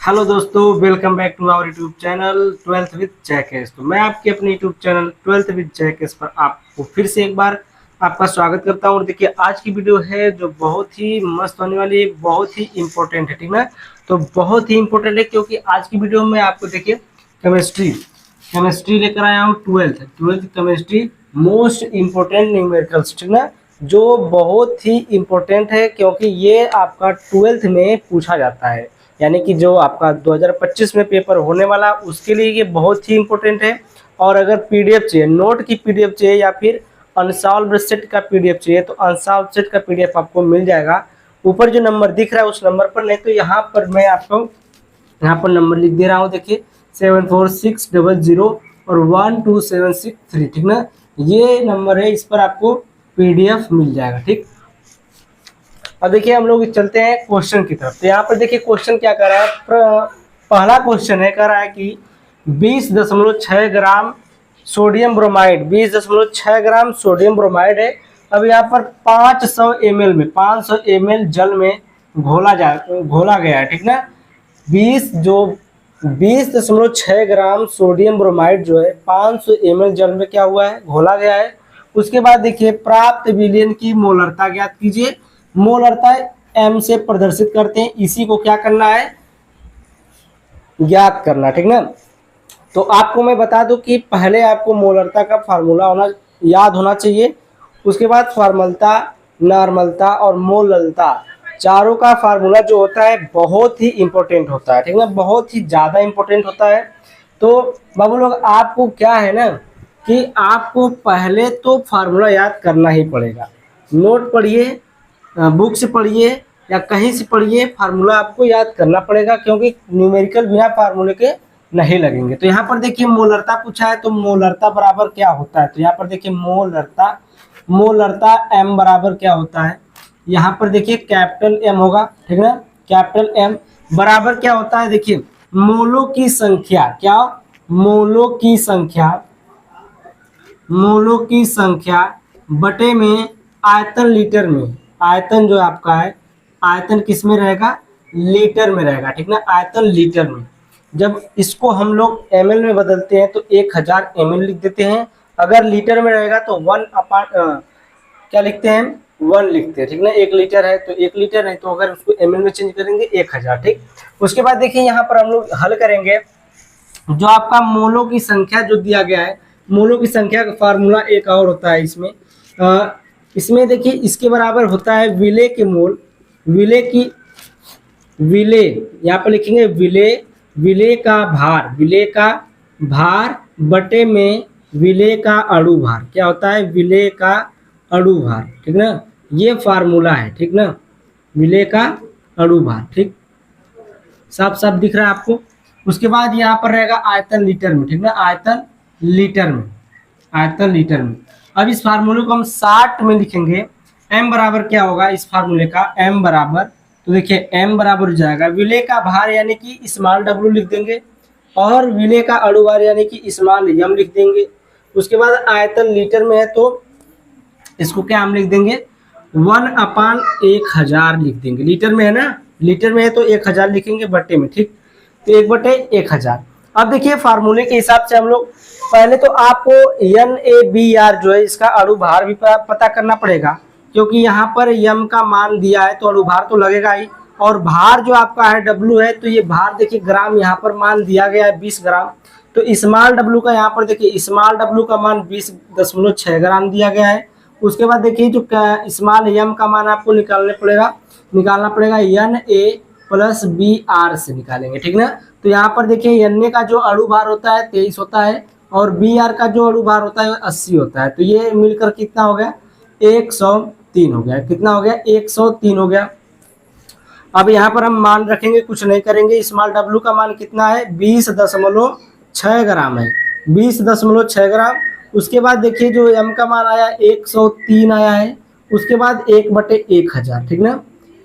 Hello दोस्तों, welcome back to our YouTube channel twelfth with Jackes. तो मैं आपके अपने YouTube channel twelfth with Jackes पर आपको फिर से एक बार आपका स्वागत करता हूँ। और देखिए, आज की वीडियो है जो बहुत ही मस्त होने वाली है, बहुत ही इंपॉर्टेंट है। ठीक है, तो बहुत ही इंपॉर्टेंट है क्योंकि आज की वीडियो में आपको देखिए केमिस्ट्री केमिस्ट्री लेकर आया हूँ। Twelfth chemistry most important numericals, ठीक है, जो बहुत ही इम्पोर्टेंट है क्योंकि ये आपका ट्वेल्थ में पूछा जाता है। यानी कि जो आपका 2025 में पेपर होने वाला उसके लिए ये बहुत ही इम्पोर्टेंट है। और अगर पीडीएफ चाहिए, नोट की पीडीएफ चाहिए या फिर अनसॉल्व्ड सेट का पीडीएफ चाहिए, तो अनसॉल्व्ड सेट का पीडीएफ आपको मिल जाएगा। ऊपर जो नंबर दिख रहा है उस नंबर पर, नहीं तो यहाँ पर मैं आपको यहाँ पर नंबर लिख दे रहा हूँ। देखिए 746000 और 12763, ठीक ना, ये नंबर है, इस पर आपको पीडीएफ मिल जाएगा। ठीक, अब देखिए हम लोग चलते हैं क्वेश्चन की तरफ। तो यहाँ पर देखिए क्वेश्चन क्या कर रहा है। पहला क्वेश्चन है, कह रहा है कि 20.6 gram sodium bromide, 20.6 gram sodium bromide है। अब यहाँ पर 500 ml में 500 ml जल में घोला गया है। ठीक ना, 20.6 ग्राम सोडियम ब्रोमाइड जो है 500 ml जल में क्या हुआ है, घोला गया है। उसके बाद देखिए प्राप्त विलयन की मोलरता ज्ञात कीजिए। मोलरता एम से प्रदर्शित करते हैं, इसी को क्या करना है, ज्ञात करना। ठीक ना, तो आपको मैं बता दूं कि पहले आपको मोलरता का फार्मूला याद होना चाहिए। उसके बाद फॉर्मलता, नॉर्मलता और मोललता, चारों का फार्मूला जो होता है बहुत ही इंपॉर्टेंट होता है। ठीक ना, बहुत ही ज़्यादा इंपॉर्टेंट होता है। तो बाबू लोग, आपको क्या है ना कि आपको पहले तो फार्मूला याद करना ही पड़ेगा। नोट पढ़िए, बुक से पढ़िए या कहीं से पढ़िए, फार्मूला आपको याद करना पड़ेगा क्योंकि न्यूमेरिकल बिना फार्मूले के नहीं लगेंगे। तो यहाँ पर देखिए मोलरता पूछा है, तो मोलरता बराबर क्या होता है। तो यहाँ पर देखिए मोलरता एम बराबर क्या होता है। यहाँ पर देखिए कैपिटल एम होगा, ठीक है ना, कैपिटल एम बराबर क्या होता है। देखिए मोलों की संख्या, क्या, मोलों की संख्या बटे में आयतन लीटर में। आयतन जो आपका है, आयतन किस में रहेगा, लीटर में रहेगा। ठीक ना, आयतन लीटर में। जब इसको हम लोग ml में बदलते हैं तो 1000 ml लिख देते हैं। अगर लीटर में रहेगा तो क्या लिखते हैं, 1 लिखते हैं। ठीक ना, 1 लीटर है तो 1 लीटर है, तो अगर उसको ml में चेंज करेंगे 1000। ठीक, उसके बाद देखिए यहाँ पर हम लोग हल करेंगे। जो आपका मोलों की संख्या जो दिया गया है, मोलों की संख्या का फार्मूला एक और होता है इसमें देखिए इसके बराबर होता है विले के मोल। विले यहाँ पर लिखेंगे विले का भार बटे में विले का अणु भार। क्या होता है, विले का अणु भार। ठीक ना, ये फार्मूला है। ठीक ना, विले का अणु भार। ठीक, साफ साफ दिख रहा है आपको। उसके बाद यहाँ पर रहेगा आयतन लीटर में। ठीक ना, आयतन लीटर में। अब इस फार्मूले को हम 60 में लिखेंगे। m बराबर क्या होगा इस फार्मूले का, m बराबर, तो देखिए m बराबर हो जाएगा विले का भार यानी कि स्मॉल w लिख देंगे, और विले का अणु भार यानी कि स्मॉल m लिख देंगे। उसके बाद आयतन लीटर में है तो इसको क्या हम लिख देंगे, 1/1000 लिख देंगे। लीटर में है ना, लीटर में है तो 1000 लिखेंगे बटे में। ठीक, तो 1/1000। अब देखिए फार्मूले के हिसाब से हम लोग पहले तो आपको NaBr जो है इसका अणु भार भी पता करना पड़ेगा, क्योंकि यहाँ पर m का मान दिया है तो अणु भार तो लगेगा ही। और भार जो आपका है W है, तो ये भार देखिए ग्राम यहाँ पर मान दिया गया है 20 ग्राम। तो स्मॉल w का यहाँ पर देखिए स्मॉल w का मान 20.6 ग्राम दिया गया है। उसके बाद देखिए जो स्मॉल m का मान आपको निकालना पड़ेगा Na प्लस Br से निकालेंगे। ठीक ना, तो यहाँ पर देखिए Na का जो अणु भार होता है 23 होता है, और Br का जो अणु भार होता है 80 होता है। तो ये मिलकर कितना हो गया, 103 हो गया। कितना हो गया, 103 हो गया। अब यहाँ पर हम मान रखेंगे, कुछ नहीं करेंगे। स्मॉल w का मान कितना है, 20.6 ग्राम है, 20.6 ग्राम। उसके बाद देखिए जो m का मान आया 103 आया है। उसके बाद 1/1000। ठीक ना,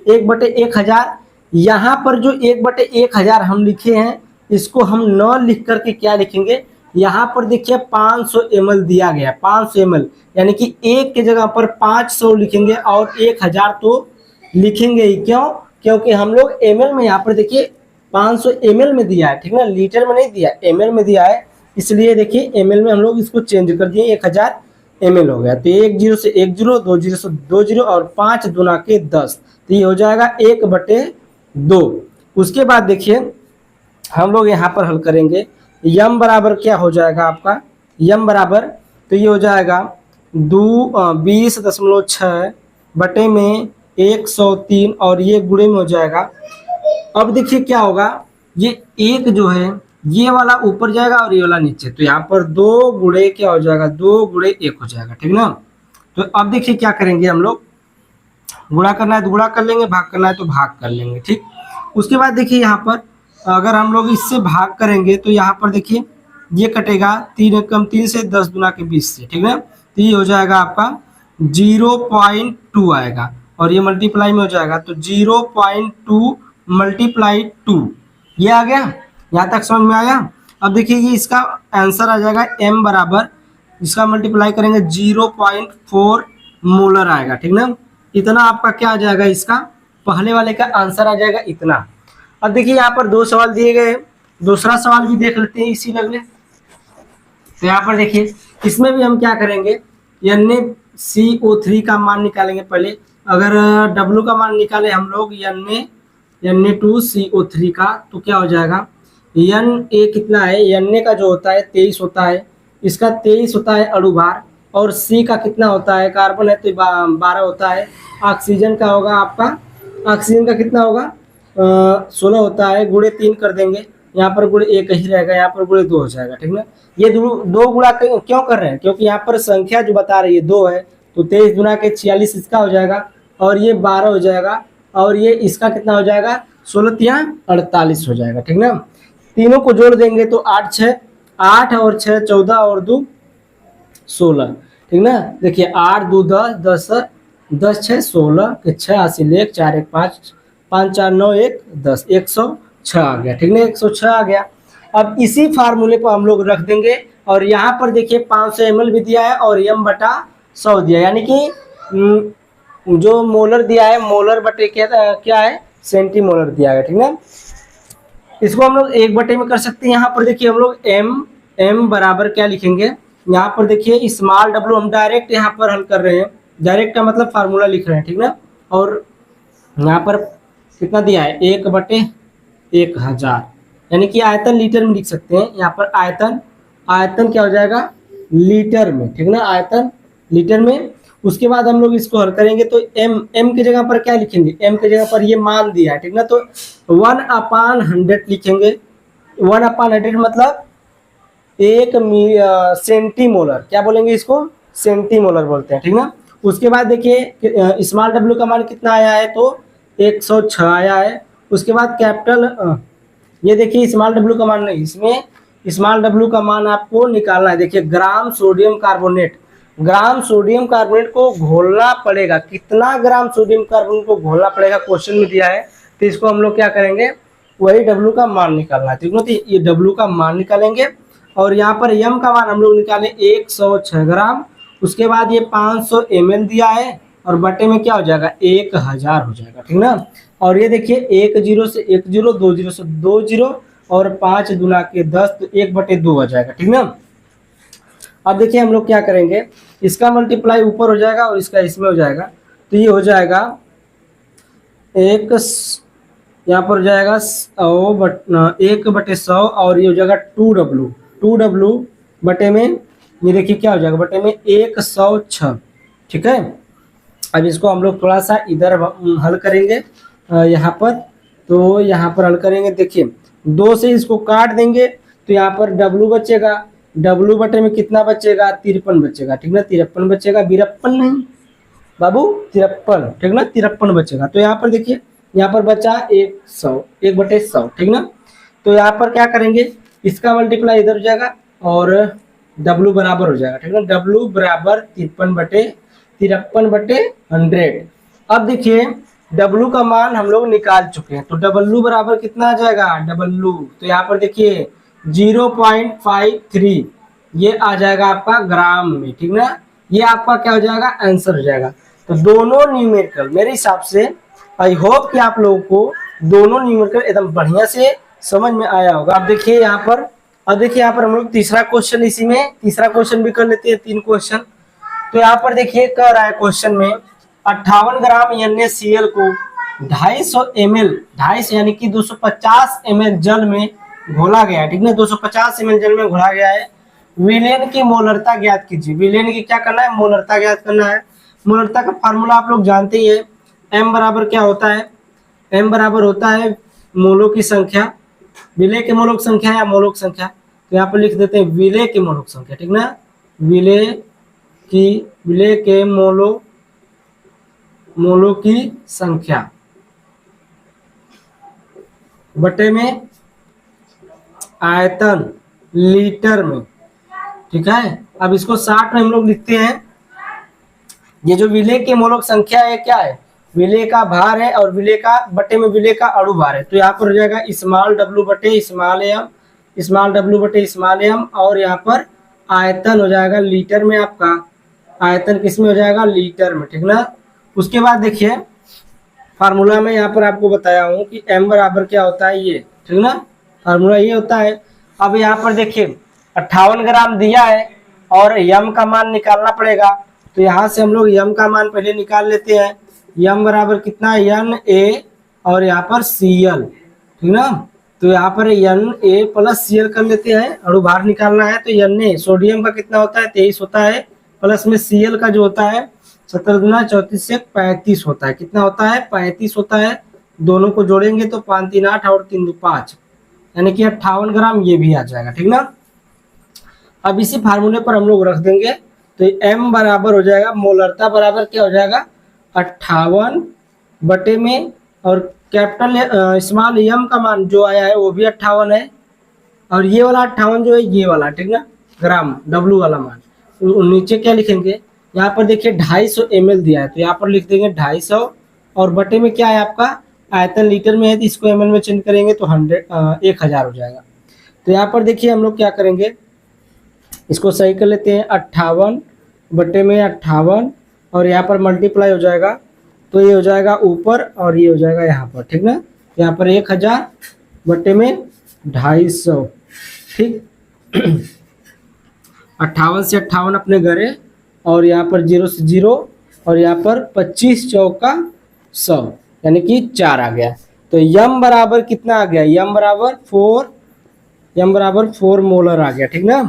1/1000। यहाँ पर जो 1/1000 हम लिखे हैं, इसको हम न लिख करके क्या लिखेंगे, यहाँ पर देखिए 500 ml दिया गया, 500 ml यानी कि 1 के जगह पर 500 लिखेंगे और 1000 तो लिखेंगे ही। क्यों, क्योंकि हम लोग ml में यहाँ पर देखिए 500 ml में दिया है, ठीक ना, लीटर में नहीं दिया, ml में दिया है, इसलिए देखिए ml में हम लोग इसको चेंज कर दिए, 1000 ml हो गया। तो 1 0 से 1 0, 2 0 से 2 0 और 5 दूना के 10, तो ये हो जाएगा 1/2। उसके बाद देखिए हम लोग यहाँ पर हल करेंगे, यम बराबर क्या हो जाएगा आपका, यम बराबर, तो ये हो जाएगा 20.6 बटे में 103 और ये गुणे में हो जाएगा। अब देखिए क्या होगा, ये एक जो है ये वाला ऊपर जाएगा और ये वाला नीचे, तो यहाँ पर 2 गुणे क्या हो जाएगा, 2 गुणे 1 हो जाएगा, ठीक ना। तो अब देखिए क्या करेंगे हम लोग, गुणा करना है तो गुणा कर लेंगे, भाग करना है तो भाग कर लेंगे, ठीक। उसके बाद देखिए यहाँ पर अगर हम लोग इससे भाग करेंगे तो यहाँ पर देखिए ये कटेगा 3 कम 3 से 10 गुना के 20 से, ठीक है। तो ये हो जाएगा आपका 0.2 आएगा और ये मल्टीप्लाई में हो जाएगा, तो 0.2 मल्टीप्लाई 2, ये आ गया, यहाँ तक समझ में आया। अब देखिए ये इसका आंसर आ जाएगा m बराबर, इसका मल्टीप्लाई करेंगे 0.4 मोलर आएगा, ठीक ना। इतना आपका क्या आ जाएगा, इसका पहले वाले का आंसर आ जाएगा इतना। अब देखिए यहाँ पर 2 सवाल दिए गए, दूसरा सवाल भी देख लेते हैं इसी लगले। तो यहाँ पर देखिए इसमें भी हम क्या करेंगे, NaCO3 का मान निकालेंगे पहले। अगर W का मान निकाले हम लोग Na2CO3 का, तो क्या हो जाएगा, Na कितना है, Na का जो होता है 23 होता है, इसका 23 होता है अणुभार, और C का कितना होता है, कार्बन है तो 12 होता है। ऑक्सीजन का होगा आपका, ऑक्सीजन का कितना होगा, 16 होता है, गुणे 3 कर देंगे, यहाँ पर गुणे 1 ही रहेगा, यहाँ पर गुणे 2 हो जाएगा, ठीक ना। ये दो गुणा क्यों कर रहे हैं, क्योंकि यहाँ पर संख्या जो बता रही है 2 है, तो 23 गुना के 46 इसका हो जाएगा, और ये 12 हो जाएगा, और ये इसका कितना हो जाएगा, 16 या 48 हो जाएगा, ठीक ना। तीनों को जोड़ देंगे तो 8 6 8 और 6 14 और 2 16, ठीक ना। देखिए 8 2 10 10 10 6 16 के 6 80 1 4 1 5 5 4 9 1 10 106 आ गया, ठीक ना, 106 आ गया। अब इसी फार्मूले को हम लोग रख देंगे, और यहाँ पर देखिए 500 ml भी दिया है और m बटा 100 दिया है, यानी कि जो मोलर दिया है, मोलर बटे क्या है, सेंटीमोलर दिया है, ठीक ना। इसको हम लोग 1 बटे में कर सकते हैं। यहाँ पर देखिए हम लोग m बराबर क्या लिखेंगे, यहाँ पर देखिए स्मॉल w हम डायरेक्ट यहाँ पर हल कर रहे हैं, डायरेक्ट का मतलब फार्मूला लिख रहे हैं, ठीक ना। और यहाँ पर कितना दिया है, 1/1000, यानी कि आयतन लीटर में लिख सकते हैं। यहाँ पर आयतन क्या हो जाएगा, लीटर में, ठीक ना, आयतन लीटर में। उसके बाद हम लोग इसको हल करेंगे तो m की जगह पर क्या लिखेंगे, m की जगह पर ये मान दिया है, ठीक ना, तो 1/100 लिखेंगे। 1/100 मतलब 1 सेंटीमोलर, क्या बोलेंगे इसको, सेंटीमोलर बोलते हैं, ठीक ना। उसके बाद देखिए स्मॉल w का मान कितना आया है, तो 106 आया है। उसके बाद कैपिटल, ये देखिए स्मॉल w का मान नहीं, इसमें स्मॉल w का मान आपको निकालना है। देखिए gram sodium carbonate, gram sodium carbonate को घोलना पड़ेगा, कितना ग्राम सोडियम कार्बोनेट को घोलना पड़ेगा क्वेश्चन में दिया है, तो इसको हम लोग क्या करेंगे, वही W का मान निकालना है, ठीक है। तो ये W का मान निकालेंगे, और यहाँ पर m का मान हम लोग निकालें 106 ग्राम। उसके बाद ये 500 ml दिया है, और बटे में क्या हो जाएगा, 1000 हो जाएगा, ठीक ना। और ये देखिए 1 0 से 1 0, 2 0 से 2 0, और 5 दूना के 10, तो 1/2 हो जाएगा, ठीक ना। अब देखिए हम लोग क्या करेंगे, इसका मल्टीप्लाई ऊपर हो जाएगा और इसका इसमें हो जाएगा, तो ये हो जाएगा यहाँ पर हो जाएगा 1/100, और ये हो जाएगा 2W बटे में, ये देखिए क्या हो जाएगा, बटे में 106, ठीक है। अब इसको हम लोग थोड़ा सा इधर हल करेंगे, यहाँ पर, तो यहाँ पर हल करेंगे, देखिए 2 से इसको काट देंगे, तो यहाँ पर W बचेगा, W बटे में कितना बचेगा, 53 बचेगा, ठीक ना, 53 बचेगा, 52 नहीं बाबू, 53, ठीक ना, 53 बचेगा। तो यहाँ पर देखिए यहाँ पर बचा 100, 1/100, ठीक ना। तो यहाँ पर क्या करेंगे, इसका मल्टीप्लाई इधर हो जाएगा, और W बराबर हो जाएगा, ठीक ना, W बराबर 53/100। अब देखिए W का मान हम लोग निकाल चुके हैं, तो W बराबर कितना आ जाएगा, W, तो यहाँ पर देखिए 0.53 ये आ जाएगा आपका ग्राम में, ठीक ना। ये आपका क्या हो जाएगा, आंसर हो जाएगा। तो दोनों न्यूमेरिकल मेरे हिसाब से, आई होप कि आप लोगों को दोनों न्यूमेरिकल एकदम बढ़िया से समझ में आया होगा। अब देखिए यहाँ पर, अब देखिए यहाँ पर हम लोग तीसरा क्वेश्चन, इसी में तीसरा क्वेश्चन भी कर लेते हैं, 3 क्वेश्चन। तो यहाँ पर देखिए कह रहा है क्वेश्चन में 58 ग्राम NaCl को 250 ml, 250 यानी कि 250 ml जल में घोला गया है, ठीक है, 250 ml जल में घोला गया है। विलेन की मोलरता ज्ञात कीजिए। विलेन की क्या करना है, मोलरता ज्ञात करना है। मोलरता का फार्मूला आप लोग जानते ही है, m बराबर क्या होता है, m बराबर होता है मोलों की संख्या, विलेय के मोलों की संख्या या मोलों की संख्या। तो यहाँ पर लिख देते हैं विलेय के मोलों की संख्या, ठीक ना, विलेय के मोलों की संख्या बटे में आयतन लीटर में, ठीक है। अब इसको 60 में हम लोग लिखते हैं। ये जो विलेय के मोलों की संख्या है क्या है, विलेय का भार है, और विलेय का बटे में विलेय का अणु भार है। तो यहाँ पर हो जाएगा स्मॉल w बटे स्मॉल एम, स्मॉल w बटे स्मॉल एम, और यहाँ पर आयतन हो जाएगा लीटर में, आपका आयतन किसमें हो जाएगा, लीटर में, ठीक ना। उसके बाद देखिए फार्मूला में यहाँ पर आपको बताया हूँ कि m बराबर क्या होता है, ये, ठीक ना, फार्मूला ये होता है। अब यहाँ पर देखिए 58 ग्राम दिया है और m का मान निकालना पड़ेगा। तो यहाँ से हम लोग m का मान पहले निकाल लेते हैं। m बराबर कितना है, Na और यहाँ पर Cl, ठीक ना। तो यहाँ पर Na प्लस Cl कर लेते हैं, अणु भार निकालना है। तो Na सोडियम का कितना होता है, 23 होता है, प्लस में Cl का जो होता है 17 गुना 34 से 35 होता है। कितना होता है, 35 होता है। दोनों को जोड़ेंगे तो 5 3 8 और 3 2 5, यानी कि 58 ग्राम ये भी आ जाएगा, ठीक ना। अब इसी फार्मूले पर हम लोग रख देंगे। तो m बराबर हो जाएगा, मोलरता बराबर क्या हो जाएगा, 58 बटे में, और कैपिटल स्मॉल m का मान जो आया है वो भी 58 है, और ये वाला 58 जो है ये वाला, ठीक ना, ग्राम w वाला मान। तो नीचे क्या लिखेंगे, यहाँ पर देखिए 250 ml दिया है, तो यहाँ पर लिख देंगे 250, और बटे में क्या है आपका आयतन लीटर में है, तो इसको ml में चेंज करेंगे तो 1000 हो जाएगा। तो यहाँ पर देखिए हम लोग क्या करेंगे, इसको सही कर लेते हैं, 58 बटे में 58, और यहाँ पर मल्टीप्लाई हो जाएगा, तो ये हो जाएगा ऊपर और ये हो जाएगा यहाँ पर, ठीक ना। यहाँ पर 1000 बटे में 250, ठीक। 58 से 58 अपने घरे, और यहाँ पर 0 से 0, और यहाँ पर 25 चौका 100, यानी कि 4 आ गया। तो m बराबर कितना आ गया, m बराबर 4 मोलर आ गया, ठीक ना।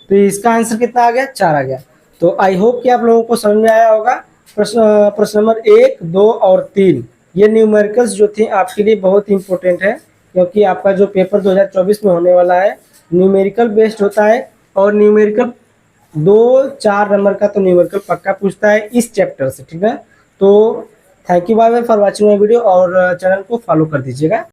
तो इसका आंसर कितना आ गया, 4 आ गया। तो आई होप कि आप लोगों को समझ में आया होगा। प्रश्न नंबर 1, 2 और 3 ये न्यूमेरिकल्स जो थे आपके लिए बहुत इंपॉर्टेंट है, क्योंकि आपका जो पेपर 2024 में होने वाला है न्यूमेरिकल बेस्ड होता है, और न्यूमेरिकल 2-4 नंबर का तो न्यूमेरिकल पक्का पूछता है इस चैप्टर से, ठीक है। तो thank you bye bye for watching my video, और चैनल को फॉलो कर दीजिएगा।